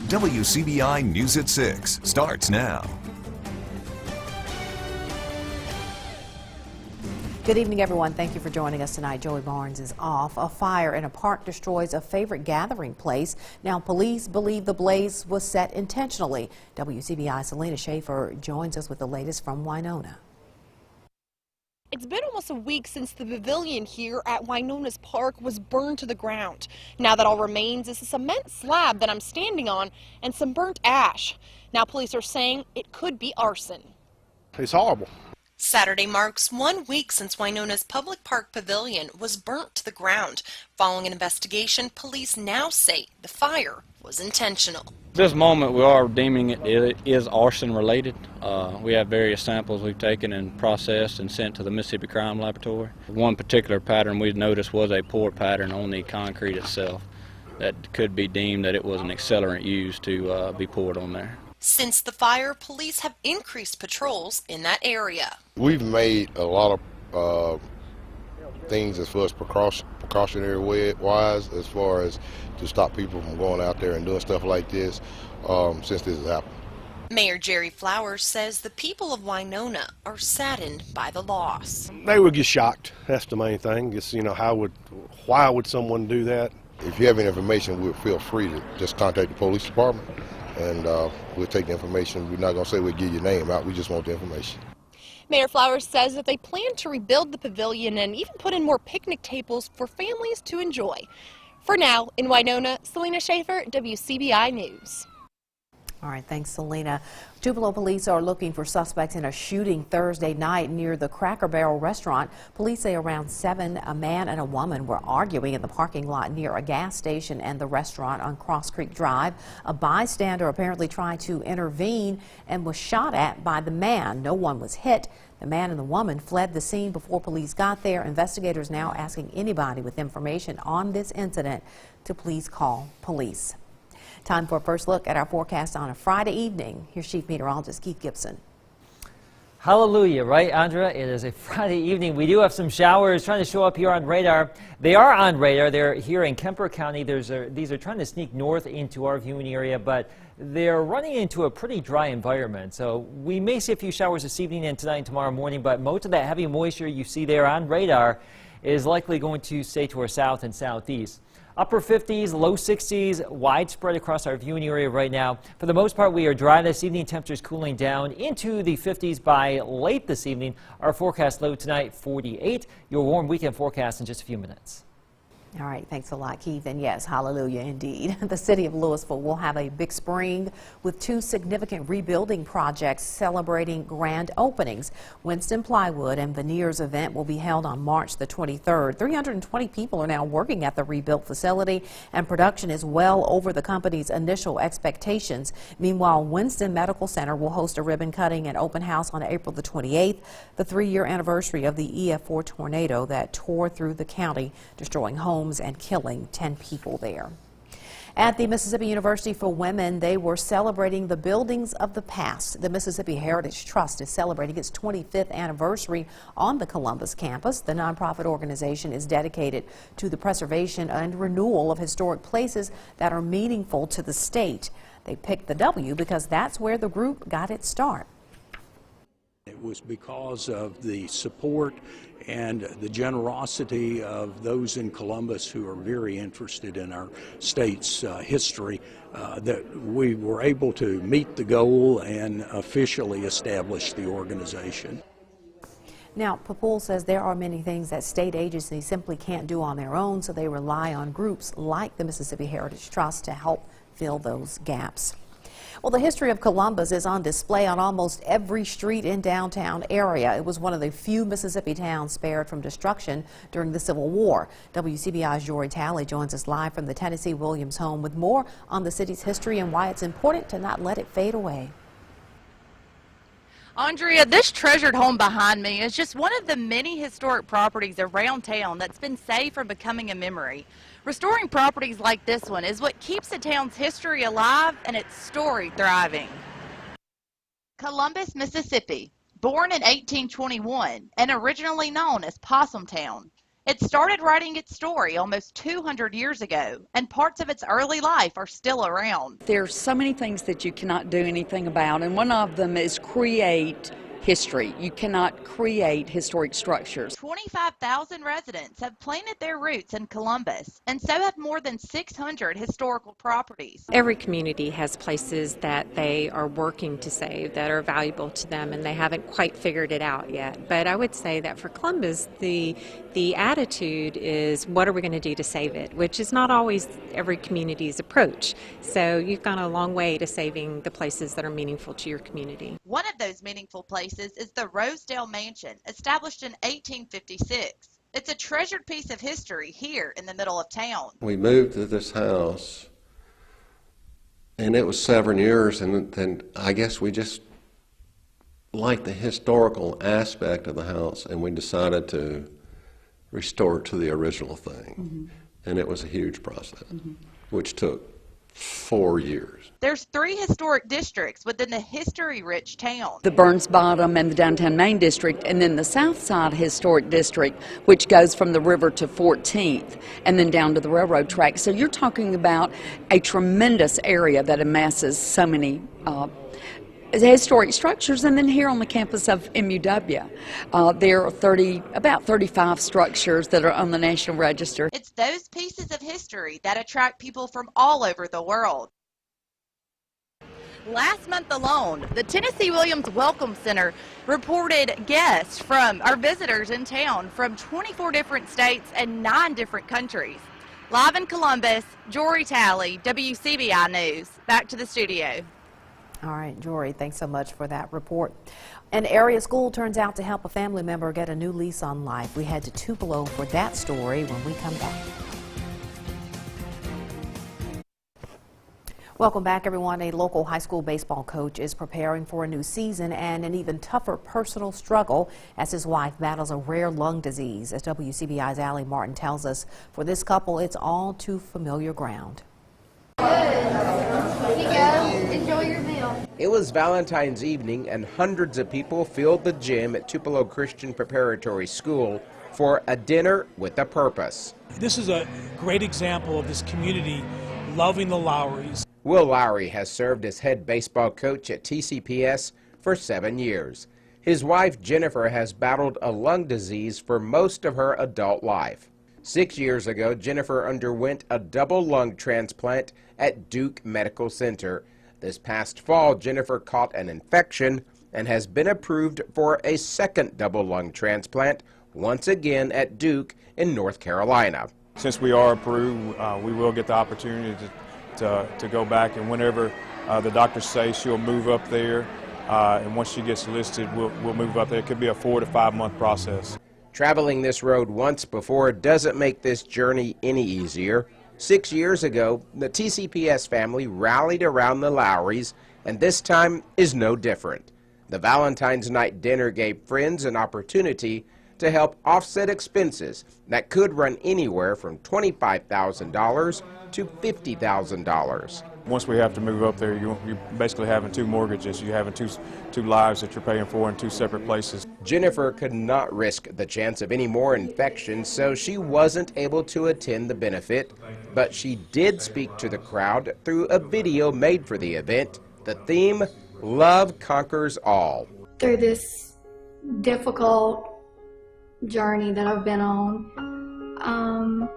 WCBI News at 6 starts now. Good evening, everyone. Thank you for joining us tonight. Joey Barnes is off. A fire in a park destroys a favorite gathering place. Now, police believe the blaze was set intentionally. WCBI's Selena Schaefer joins us with the latest from Winona. It's been almost a week since the pavilion here at Winona's Park was burned to the ground. Now that all remains is a cement slab that I'm standing on and some burnt ash. Now police are saying it could be arson. It's horrible. Saturday marks 1 week since Winona's public park pavilion was burnt to the ground. Following an investigation, police now say the fire was intentional. At this moment, we are deeming it is arson related. We have various samples we've taken and processed and sent to the Mississippi Crime Laboratory. One particular pattern we noticed was a pour pattern on the concrete itself that could be deemed that it was an accelerant used to be poured on there. Since the fire, police have increased patrols in that area. We've made a lot of things as far as precautionary wise, as far as to stop people from going out there and doing stuff like this since this has happened. Mayor Jerry Flowers says the people of Winona are saddened by the loss. They would get shocked. That's the main thing. Just, why would someone do that? If you have any information, we'll feel free to just contact the police department, and we'll take the information. We're not going to say we'll give your name out. We just want the information. Mayor Flowers says that they plan to rebuild the pavilion and even put in more picnic tables for families to enjoy. For now, in Winona, Selena Schaefer, WCBI News. All right, thanks, Selena. Tupelo police are looking for suspects in a shooting Thursday night near the Cracker Barrel restaurant. Police say around 7, a man and a woman were arguing in the parking lot near a gas station and the restaurant on Cross Creek Drive. A bystander apparently tried to intervene and was shot at by the man. No one was hit. The man and the woman fled the scene before police got there. Investigators now asking anybody with information on this incident to please call police. Time for a first look at our forecast on a Friday evening. Here's Chief Meteorologist Keith Gibson. Hallelujah, right, Andrea? It is a Friday evening. We do have some showers trying to show up here on radar. They are on radar. They're here in Kemper County. These are trying to sneak north into our viewing area, but they're running into a pretty dry environment. So we may see a few showers this evening and tonight and tomorrow morning, but most of that heavy moisture you see there on radar is likely going to stay to our south and southeast. Upper 50s, low 60s, widespread across our viewing area right now. For the most part, we are dry this evening. Temperatures cooling down into the 50s by late this evening. Our forecast low tonight, 48. Your warm weekend forecast in just a few minutes. All right, thanks a lot, Keith. And yes, hallelujah indeed. The city of Louisville will have a big spring with 2 significant rebuilding projects celebrating grand openings. Winston Plywood and Veneers event will be held on March the 23rd. 320 people are now working at the rebuilt facility, and production is well over the company's initial expectations. Meanwhile, Winston Medical Center will host a ribbon cutting and open house on April the 28th, the 3-year anniversary of the EF4 tornado that tore through the county, destroying homes and killing 10 people there. At the Mississippi University for Women, they were celebrating the buildings of the past. The Mississippi Heritage Trust is celebrating its 25th anniversary on the Columbus campus. The nonprofit organization is dedicated to the preservation and renewal of historic places that are meaningful to the state. They picked the W because that's where the group got its start. It was because of the support and the generosity of those in Columbus who are very interested in our state's history that we were able to meet the goal and officially establish the organization. Now, Papul says there are many things that state agencies simply can't do on their own, so they rely on groups like the Mississippi Heritage Trust to help fill those gaps. Well, the history of Columbus is on display on almost every street in downtown area. It was one of the few Mississippi towns spared from destruction during the Civil War. WCBI's Jory Talley joins us live from the Tennessee Williams home with more on the city's history and why it's important to not let it fade away. Andrea, this treasured home behind me is just one of the many historic properties around town that's been saved from becoming a memory. Restoring properties like this one is what keeps the town's history alive and its story thriving. Columbus, Mississippi, born in 1821 and originally known as Possum Town. It started writing its story almost 200 years ago, and parts of its early life are still around. There's so many things that you cannot do anything about, and one of them is create history. You cannot create historic structures. 25,000 residents have planted their roots in Columbus, and so have more than 600 historical properties. Every community has places that they are working to save that are valuable to them, and they haven't quite figured it out yet. But I would say that for Columbus, the attitude is, what are we going to do to save it, which is not always every community's approach. So you've gone a long way to saving the places that are meaningful to your community. One of those meaningful places is the Rosedale Mansion, established in 1856. It's a treasured piece of history here in the middle of town. We moved to this house, and it was 7 years, and then I guess we just liked the historical aspect of the house, and we decided to restore it to the original thing. And it was a huge process, which took 4 years. There's 3 historic districts within the history-rich town. The Burns Bottom and the Downtown Main District, and then the South Side Historic District, which goes from the river to 14th and then down to the railroad track. So you're talking about a tremendous area that amasses so many historic structures. And then here on the campus of MUW, there are about 35 structures that are on the National Register. It's those pieces of history that attract people from all over the world. Last month alone, the Tennessee Williams Welcome Center reported guests from our visitors in town from 24 different states and 9 different countries. Live in Columbus, Jory Talley, WCBI News. Back to the studio. All right, Jory, thanks so much for that report. An area school turns out to help a family member get a new lease on life. We head to Tupelo for that story when we come back. Welcome back, everyone. A local high school baseball coach is preparing for a new season and an even tougher personal struggle as his wife battles a rare lung disease. As WCBI's Allie Martin tells us, for this couple, it's all too familiar ground. Here you go. Enjoy your meal. It was Valentine's evening, and hundreds of people filled the gym at Tupelo Christian Preparatory School for a dinner with a purpose. This is a great example of this community loving the Lowrys. Will Lowry has served as head baseball coach at TCPS for 7 years. His wife, Jennifer, has battled a lung disease for most of her adult life. 6 years ago, Jennifer underwent a double lung transplant at Duke Medical Center. This past fall, Jennifer caught an infection and has been approved for a second double lung transplant, once again at Duke in North Carolina. Since we are approved, we will get the opportunity to go back, and whenever the doctors say she'll move up there, and once she gets listed, we'll move up there. It could be a 4 to 5 month process. Traveling this road once before doesn't make this journey any easier. 6 years ago, the TCPS family rallied around the Lowrys, and this time is no different. The Valentine's night dinner gave friends an opportunity to help offset expenses that could run anywhere from $25,000 to $50,000. Once we have to move up there, you're basically having 2 mortgages. You're having two lives that you're paying for in 2 separate places. Jennifer could not risk the chance of any more infections, so she wasn't able to attend the benefit, but she did speak to the crowd through a video made for the event. The theme, Love Conquers All. Through this difficult journey that I've been on,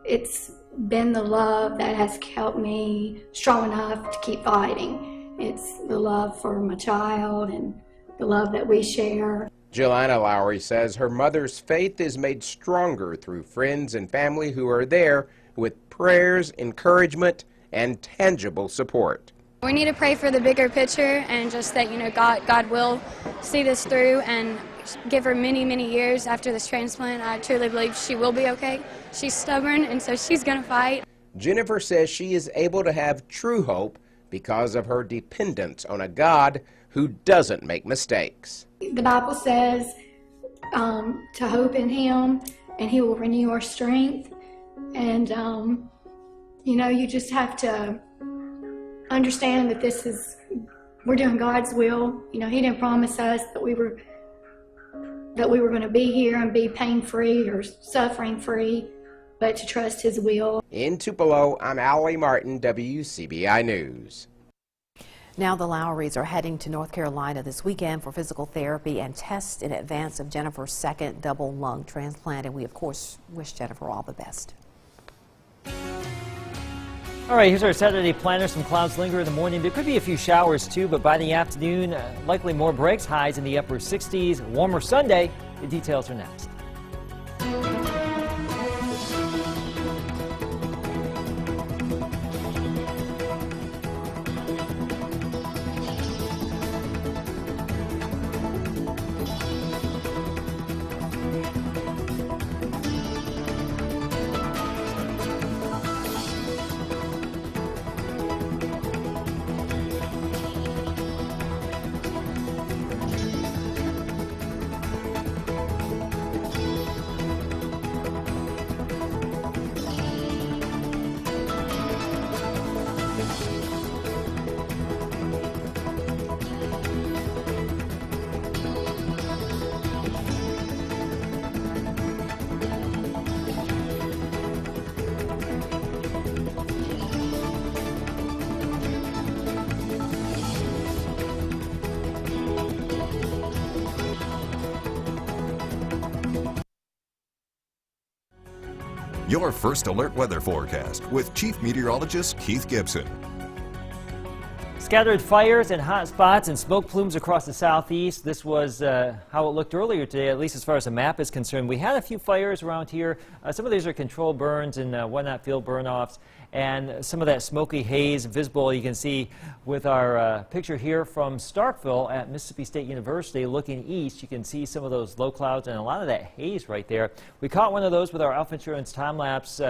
it's been the love that has kept me strong enough to keep fighting. It's the love for my child and the love that we share. Joanna Lowry says her mother's faith is made stronger through friends and family who are there with prayers, encouragement, and tangible support. We need to pray for the bigger picture and just that, God will see this through and give her many, many years after this transplant. I truly believe she will be okay. She's stubborn, and so she's going to fight. Jennifer says she is able to have true hope because of her dependence on a God who doesn't make mistakes. The Bible says to hope in Him, and He will renew our strength. And, you just have to understand that we're doing God's will. He didn't promise us that that we were going to be here and be pain-free or suffering-free, but to trust His will. In Tupelo, I'm Allie Martin, WCBI News. Now the Lowrys are heading to North Carolina this weekend for physical therapy and tests in advance of Jennifer's second double lung transplant, and we of course wish Jennifer all the best. All right, here's our Saturday planner. Some clouds linger in the morning. There could be a few showers too, but by the afternoon, likely more breaks. Highs in the upper 60s. Warmer Sunday. The details are next. Your first alert weather forecast with Chief Meteorologist Keith Gibson. Scattered fires and hot spots and smoke plumes across the southeast. This was how it looked earlier today, at least as far as the map is concerned. We had a few fires around here. Some of these are controlled burns and whatnot, field burn-offs. And some of that smoky haze visible, you can see with our picture here from Starkville at Mississippi State University looking east. You can see some of those low clouds and a lot of that haze right there. We caught one of those with our Alpha Insurance time-lapse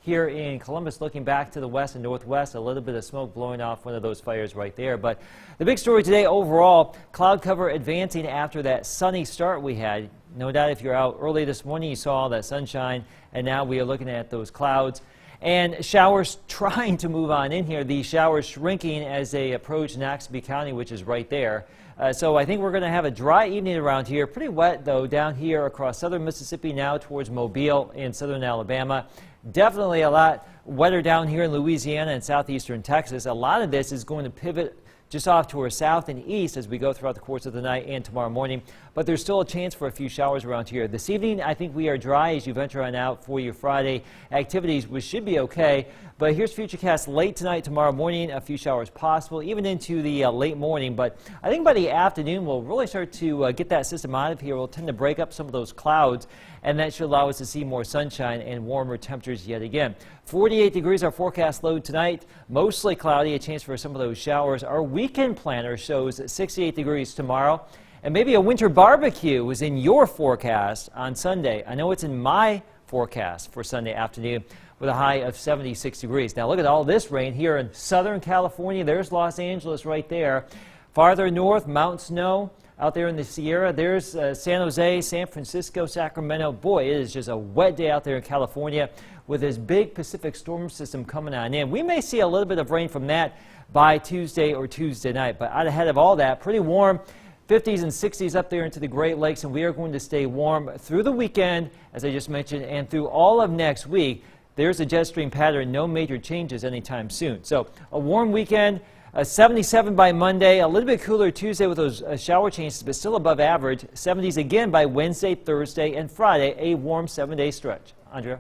here in Columbus, looking back to the west and northwest, a little bit of smoke blowing off one of those fires right there. But the big story today overall, cloud cover advancing after that sunny start we had. No doubt if you're out early this morning, you saw all that sunshine, and now we are looking at those clouds. And showers trying to move on in here. These showers shrinking as they approach Noxubee County, which is right there. So I think we're going to have a dry evening around here. Pretty wet, though, down here across southern Mississippi now towards Mobile in southern Alabama. Definitely a lot wetter down here in Louisiana and southeastern Texas. A lot of this is going to pivot just off to our south and east as we go throughout the course of the night and tomorrow morning. But there's still a chance for a few showers around here. This evening, I think we are dry as you venture on out for your Friday activities, which should be okay. But here's Futurecast late tonight, tomorrow morning, a few showers possible, even into the late morning. But I think by the afternoon, we'll really start to get that system out of here. We'll tend to break up some of those clouds, and that should allow us to see more sunshine and warmer temperatures yet again. 48 degrees our forecast load tonight, mostly cloudy, a chance for some of those showers. Our weekend planner shows 68 degrees tomorrow, and maybe a winter barbecue is in your forecast on Sunday. I know it's in my forecast for Sunday afternoon with a high of 76 degrees. Now look at all this rain here in Southern California. There's Los Angeles right there. Farther north, Mount Snow. Out there in the Sierra, there's San Jose, San Francisco, Sacramento. Boy, it is just a wet day out there in California with this big Pacific storm system coming on in. We may see a little bit of rain from that by Tuesday or Tuesday night, but out ahead of all that, pretty warm. 50s and 60s up there into the Great Lakes, and we are going to stay warm through the weekend, as I just mentioned, and through all of next week. There's a jet stream pattern, no major changes anytime soon. So a warm weekend. 77 by Monday, a little bit cooler Tuesday with those shower chances, but still above average. 70s again by Wednesday, Thursday, and Friday, a warm 7-day stretch. Andrea?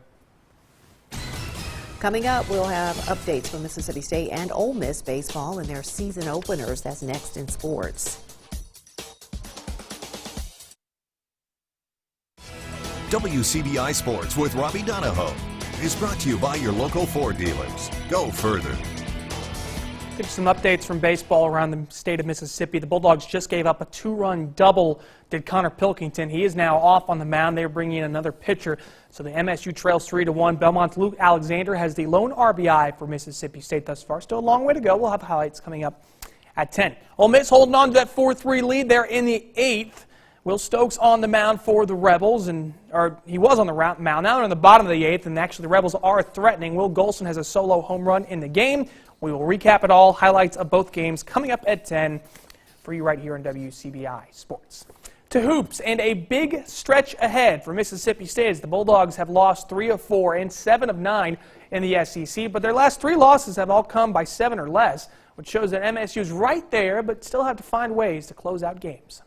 Coming up, we'll have updates from Mississippi State and Ole Miss baseball and their season openers. That's next in sports. WCBI Sports with Robbie Donahoe is brought to you by your local Ford dealers. Go further. Some updates from baseball around the state of Mississippi. The Bulldogs just gave up a 2-run double, did Connor Pilkington. He is now off on the mound. They're bringing in another pitcher. So the MSU trails 3-1. Belmont's Luke Alexander has the lone RBI for Mississippi State thus far. Still a long way to go. We'll have highlights coming up at 10. Ole Miss holding on to that 4-3 lead there in the 8th. Will Stokes on the mound for the Rebels, or he was on the mound. Now they're in the bottom of the 8th, and actually the Rebels are threatening. Will Golson has a solo home run in the game. We will recap it all, highlights of both games coming up at 10 for you right here on WCBI Sports. To hoops, and a big stretch ahead for Mississippi State as the Bulldogs have lost 3 of 4 and 7 of 9 in the SEC, but their last 3 losses have all come by 7 or less, which shows that MSU's right there, but still have to find ways to close out games.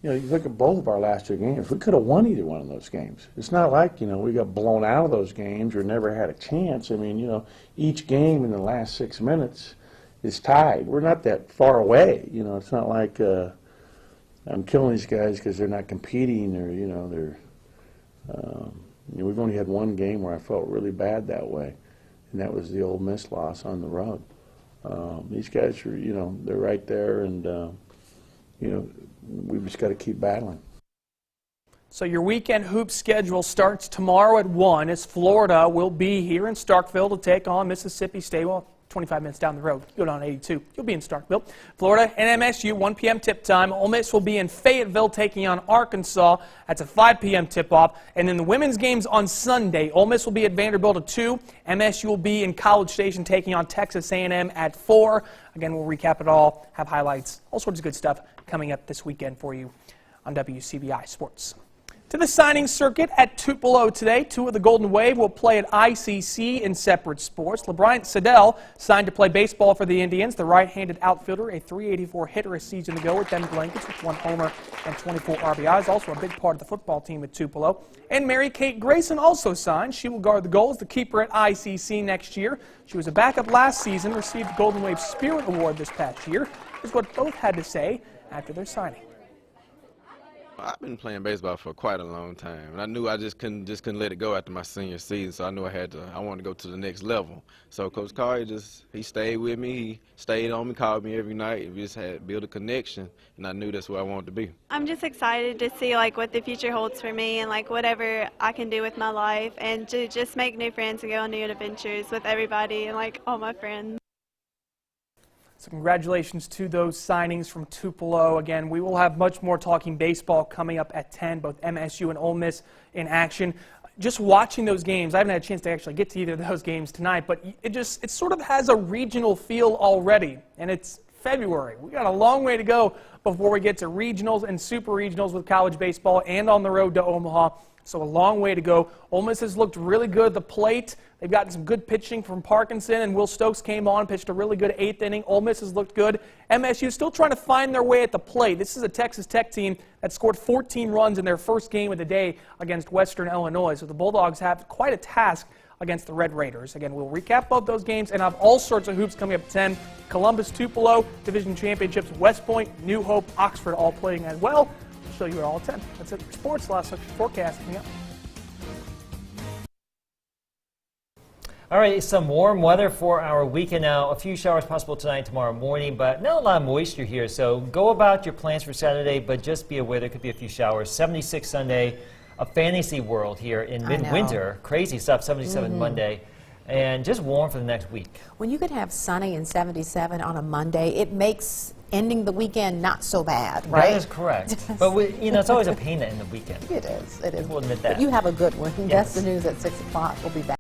You look at both of our last 2 games, we could have won either one of those games. It's not like, we got blown out of those games or never had a chance. I mean, each game in the last 6 minutes is tied. We're not that far away. It's not like I'm killing these guys because they're not competing or, we've only had 1 game where I felt really bad that way, and that was the Ole Miss loss on the road. These guys are, they're right there, and, we've just got to keep battling. So your weekend hoop schedule starts tomorrow at 1 as Florida will be here in Starkville to take on Mississippi State. Well, 25 minutes down the road. You go down 82. You'll be in Starkville. Florida and MSU, 1 p.m. tip time. Ole Miss will be in Fayetteville taking on Arkansas. That's a 5 p.m. tip-off. And then the women's games on Sunday. Ole Miss will be at Vanderbilt at 2. MSU will be in College Station taking on Texas A&M at 4. Again, we'll recap it all, have highlights, all sorts of good stuff coming up this weekend for you on WCBI Sports. To the signing circuit at Tupelo today. 2 of the Golden Wave will play at ICC in separate sports. LeBryant Siddell signed to play baseball for the Indians. The right-handed outfielder, a .384 hitter a season ago with them Blankets with 1 homer and 24 RBIs. Also a big part of the football team at Tupelo. And Mary Kate Grayson also signed. She will guard the goals, the keeper at ICC next year. She was a backup last season, received the Golden Wave Spirit Award this past year. Is what both had to say after their signing. I've been playing baseball for quite a long time, and I knew I just couldn't let it go after my senior season. So I knew I wanted to go to the next level. So Coach Carr he stayed with me, he stayed on me, called me every night. We just had built a connection, and I knew that's where I wanted to be. I'm just excited to see what the future holds for me and whatever I can do with my life, and to just make new friends and go on new adventures with everybody and all my friends. So congratulations to those signings from Tupelo. Again, we will have much more talking baseball coming up at 10, both MSU and Ole Miss in action. Just watching those games, I haven't had a chance to actually get to either of those games tonight, but it sort of has a regional feel already, and it's February. We got a long way to go before we get to regionals and super regionals with college baseball and on the road to Omaha. So a long way to go. Ole Miss has looked really good at the plate. They've gotten some good pitching from Parkinson, and Will Stokes came on, pitched a really good 8th inning. Ole Miss has looked good. MSU still trying to find their way at the plate. This is a Texas Tech team that scored 14 runs in their first game of the day against Western Illinois. So the Bulldogs have quite a task against the Red Raiders. Again, we'll recap both those games and have all sorts of hoops coming up at 10. Columbus, Tupelo, Division Championships, West Point, New Hope, Oxford all playing as well. We'll show you all at 10. That's it for sports. Last section forecast coming up. All right, some warm weather for our weekend now. A few showers possible tonight, tomorrow morning, but not a lot of moisture here. So go about your plans for Saturday, but just be aware there could be a few showers. 76 Sunday, a fantasy world here in midwinter. Crazy stuff, 77 Monday. And just warm for the next week. When you could have sunny and 77 on a Monday, it makes ending the weekend not so bad, right? That is correct. But it's always a pain to end the weekend. It is. It is. We'll admit that. But you have a good one. Yes. That's the news at 6 o'clock. We'll be back.